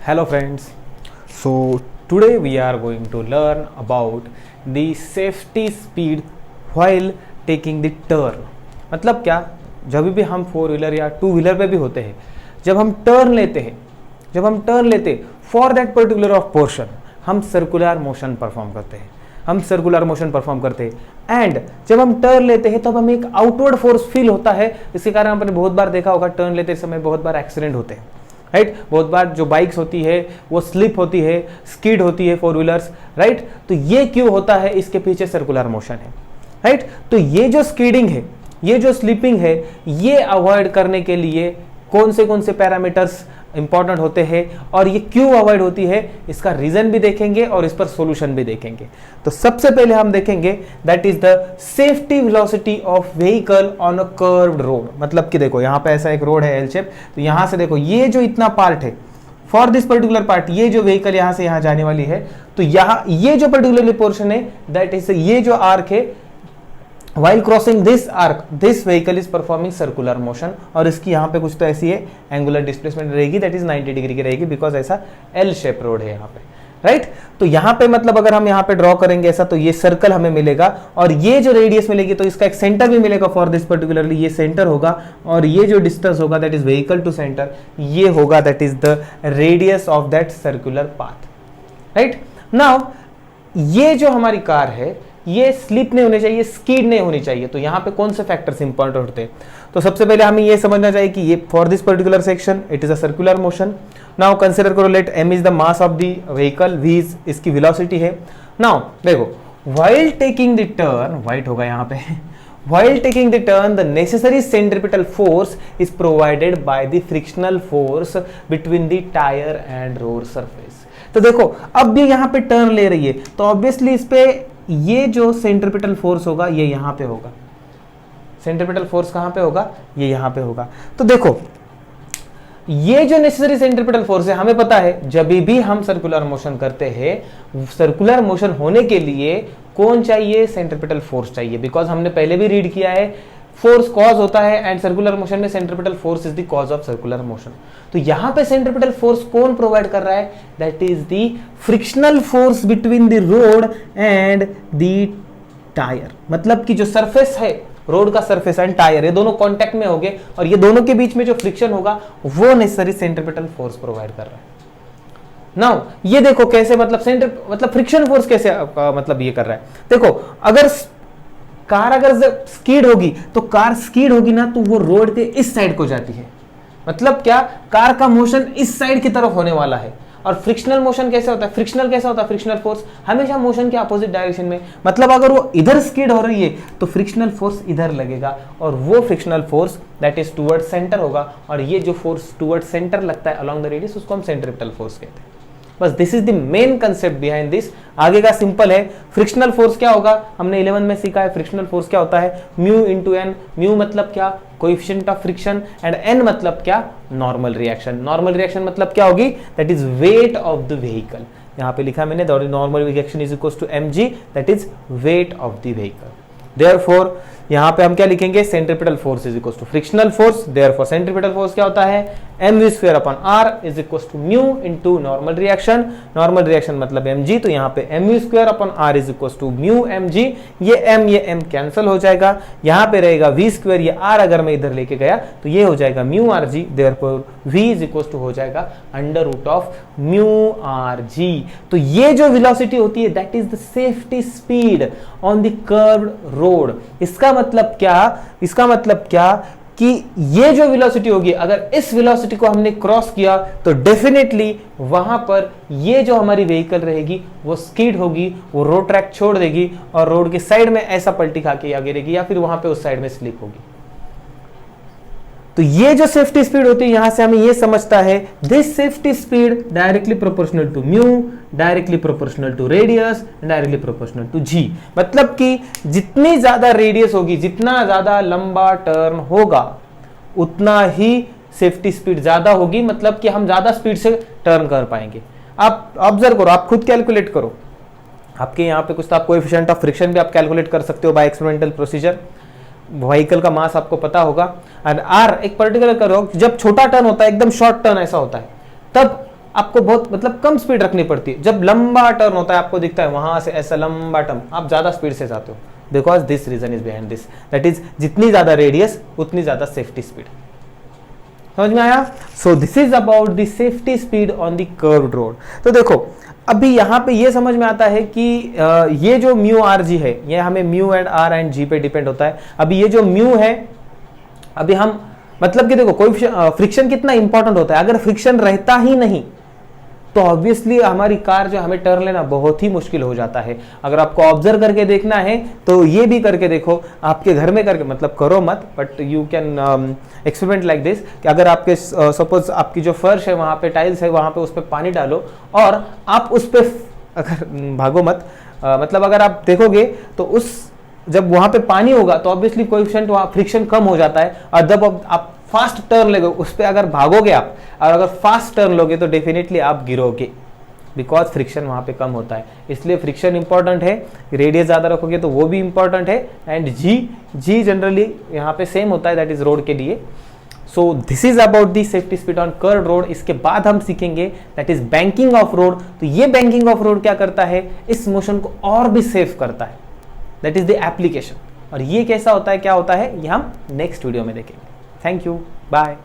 Hello friends. So today we are going to learn about the safety speed while taking the turn. मतलब क्या, जब भी हम four wheeler या two wheeler पे भी होते हैं, जब हम टर्न लेते for that particular of portion हम सर्कुलर मोशन परफॉर्म करते हैं एंड जब हम टर्न लेते हैं तब हमें एक आउटवर्ड फोर्स फील होता है। इसके कारण आपने बहुत बार देखा होगा, टर्न लेते समय बहुत बार एक्सीडेंट होते हैं, राइट। बहुत बार जो बाइक्स होती है वो स्लिप होती है, स्किड होती है, फोर व्हीलर्स, राइट। तो ये क्यों होता है, इसके पीछे सर्कुलर मोशन है, राइट। तो ये जो स्किडिंग है, ये जो स्लिपिंग है, ये अवॉइड करने के लिए कौन से पैरामीटर्स इंपॉर्टेंट होते हैं और ये क्यों अवॉइड होती है, इसका रीजन भी देखेंगे और इस पर सॉल्यूशन भी देखेंगे। तो सबसे पहले हम देखेंगे that is the safety velocity of vehicle on a curved road. मतलब कि देखो यहाँ पे ऐसा एक रोड है एल शेप, तो यहां से देखो ये जो इतना पार्ट है, फॉर दिस पर्टिकुलर पार्ट, ये जो व्हीकल यहां से यहां जाने वाली है, तो यहां ये जो पर्टिकुलरली पोर्शन है दैट इज ये जो आर्क है, while crossing this arc this vehicle is performing circular motion और इसकी यहाँ पे कुछ तो ऐसी है एंगुलर डिस्प्लेसमेंट रहेगी, दैट इज 90 डिग्री की रहेगी, बिकॉज ऐसा एल शेप रोड है यहाँ पे, राइट। तो यहाँ पे मतलब अगर हम यहाँ पे ड्रॉ करेंगे ऐसा, तो ये सर्कल हमें मिलेगा और ये जो रेडियस मिलेगी तो इसका एक सेंटर भी मिलेगा फॉर दिस पर्टिकुलरली, ये सेंटर होगा और ये जो डिस्टेंस होगा that is vehicle to centre, ये होगा that is the radius of that circular path, right. Now ये जो हमारी कार है ये स्लिप नहीं होनी चाहिए, स्किड नहीं होनी चाहिए। तो यहाँ पे कौन से फैक्टर्स इंपॉर्टेंट होते हैं, तो सबसे पहले हमें ये समझना चाहिए कि ये for this particular section it is a circular motion. Now consider करो, let m is the mass of the vehicle, v इसकी वेलोसिटी है। नाउ देखो, व्हाइल टेकिंग द टर्न, व्हाइट होगा यहाँ पे, while taking the turn the necessary centripetal force is provided by the frictional force between the tire and road surface। तो देखो अब भी यहाँ पे टर्न ले रही है तो ऑब्वियसली इस पे ये जो सेंट्रिपिटल फोर्स होगा ये यहाँ पे होगा, सेंट्रिपिटल फोर्स कहाँ पे होगा, ये यहाँ पे होगा। तो देखो ये जो नेसेसरी सेंट्रिपिटल फोर्स है, हमें पता है जब भी हम सर्कुलर मोशन करते हैं, सर्कुलर मोशन होने के लिए कौन चाहिए, सेंट्रिपिटल फोर्स चाहिए, बिकॉज हमने पहले भी रीड किया है फोर्स कॉज होता है एंड सर्कुलर मोशन में centripetal force is the cause of circular motion. तो यहां पे सेंट्रिपिटल फोर्स कौन प्रोवाइड कर रहा है, that is the frictional force between the road and the tyre. मतलब कि जो सरफेस है, रोड का सरफेस एंड टायर, ये दोनों कांटेक्ट में होंगे और ये दोनों के बीच में जो फ्रिक्शन होगा वो नेसेसरी सेंट्रिपिटल फोर्स प्रोवाइड कर रहा है। नाउ ये देखो कैसे, मतलब फ्रिक्शन फोर्स कैसे मतलब ये कर रहा है। देखो अगर कार स्कीड होगी तो कार स्कीड होगी ना, तो वो रोड के इस साइड को जाती है। मतलब क्या, कार का मोशन इस साइड की तरफ होने वाला है। और फ्रिक्शनल मोशन कैसे होता है, फ्रिक्शनल फोर्स हमेशा मोशन के अपोजिट डायरेक्शन में। मतलब अगर वो इधर स्कीड हो रही है तो फ्रिक्शनल फोर्स इधर लगेगा और वो frictional force that is toward centre होगा, और ये जो फोर्स टुवर्ड सेंटर लगता है अलोंग द रेडियस, उसको हम सेंट्रिपिटल फोर्स कहते हैं। बस this is the main concept behind this. आगे का सिंपल है, फ्रिक्शनल फोर्स क्या होगा, हमने 11 में सीखा है फ्रिक्शनल फोर्स क्या होता है, म्यू इंटू एन। म्यू मतलब क्या, coefficient of friction, and N मतलब क्या, नॉर्मल रिएक्शन। नॉर्मल रिएक्शन मतलब क्या होगी, that is weight of the vehicle. यहाँ पे लिखा मैंने, normal reaction is equal to mg, that is weight of the vehicle. Therefore यहाँ पे हम क्या लिखेंगे, centripetal force is equal to frictional force. Therefore centripetal force क्या होता है, mv square upon r is equal to mu into normal reaction. Normal reaction मतलब mg, तो यहाँ पे mv square upon r is equal to mu mg। ये m cancel हो जाएगा, यहाँ पे रहेगा v स्क्वायर, ये r अगर मैं इधर लेके गया तो ये हो जाएगा mu rg। Therefore v is equal to हो जाएगा under root of mu rg। तो ये जो वेलोसिटी होती है that is the safety speed on the curved road. इसका मतलब क्या कि ये जो वेलोसिटी होगी, अगर इस वेलोसिटी को हमने क्रॉस किया तो डेफिनेटली वहां पर ये जो हमारी व्हीकल रहेगी वो स्किड होगी, वो रोड ट्रैक छोड़ देगी और रोड के साइड में ऐसा पलटी खा के या गिरेगी, या फिर वहां पे उस साइड में स्लिप होगी। तो ये जो सेफ्टी स्पीड होती है, यहां से हमें ये समझता है this safety speed directly proportional to mu, directly proportional to radius, directly proportional to G. मतलब कि जितनी ज्यादा रेडियस होगी, जितना ज्यादा लंबा टर्न होगा, उतना ही सेफ्टी स्पीड ज्यादा होगी। मतलब कि हम ज्यादा स्पीड से टर्न कर पाएंगे। आप ऑब्जर्व करो, आप खुद कैलकुलेट करो, आपके यहाँ पे कुछ तो आप कोएफिशिएंट ऑफ फ्रिक्शन भी आप कैलकुलेट कर सकते हो बाय एक्सपेरिमेंटल प्रोसीजर। व्हीकल का मास आपको पता होगा, एंड आर एक पर्टिकुलर करो, जब छोटा टर्न होता है, एकदम शॉर्ट टर्न ऐसा होता है, तब आपको बहुत मतलब कम स्पीड रखनी पड़ती है। जब लंबा टर्न होता है आपको दिखता है वहां से ऐसा लंबा टर्न, आप ज्यादा स्पीड से जाते हो, because this reason is behind this, that is जितनी ज्यादा रेडियस उतनी ज्यादा सेफ्टी स्पीड। समझ में आया? So this is about the safety speed on the curved road. तो देखो अभी यहाँ पे ये समझ में आता है कि ये जो म्यू आर जी है ये हमें म्यू एंड आर एंड जी पे डिपेंड होता है। अभी ये जो म्यू है, अभी हम मतलब कि देखो कोई फ्रिक्शन कितना इंपॉर्टेंट होता है, अगर फ्रिक्शन रहता ही नहीं तो ऑब्वियसली हमारी कार जो हमें टर्न लेना बहुत ही मुश्किल हो जाता है। अगर आपको ऑब्जर्व करके देखना है तो ये भी करके देखो, आपके घर में करके, मतलब करो मत but you can experiment like this कि अगर आपके सपोज आपकी जो फर्श है वहां पे टाइल्स है, वहां पे उस पर पानी डालो और आप उस पर अगर भागो मत, मतलब अगर आप देखोगे तो उस जब वहां पे पानी होगा तो ऑब्वियसली कोएफिशिएंट वहां फ्रिक्शन कम हो जाता है, और जब आप फास्ट टर्न लोगे उस पर अगर भागोगे आप और अगर फास्ट टर्न लोगे तो डेफिनेटली आप गिरोगे, बिकॉज फ्रिक्शन वहां पे कम होता है। इसलिए फ्रिक्शन इंपॉर्टेंट है, रेडियस ज्यादा रखोगे तो वो भी इंपॉर्टेंट है, एंड जी जनरली यहाँ पे सेम होता है, दैट इज रोड के लिए। So this is about the safety speed on curved road. इसके बाद हम सीखेंगे that is banking of road. तो ये बैंकिंग ऑफ रोड क्या करता है, इस मोशन को और भी सेफ करता है, दैट इज द एप्लीकेशन। और ये कैसा होता है, क्या होता है, ये हम नेक्स्ट वीडियो में देखेंगे। Thank you, bye.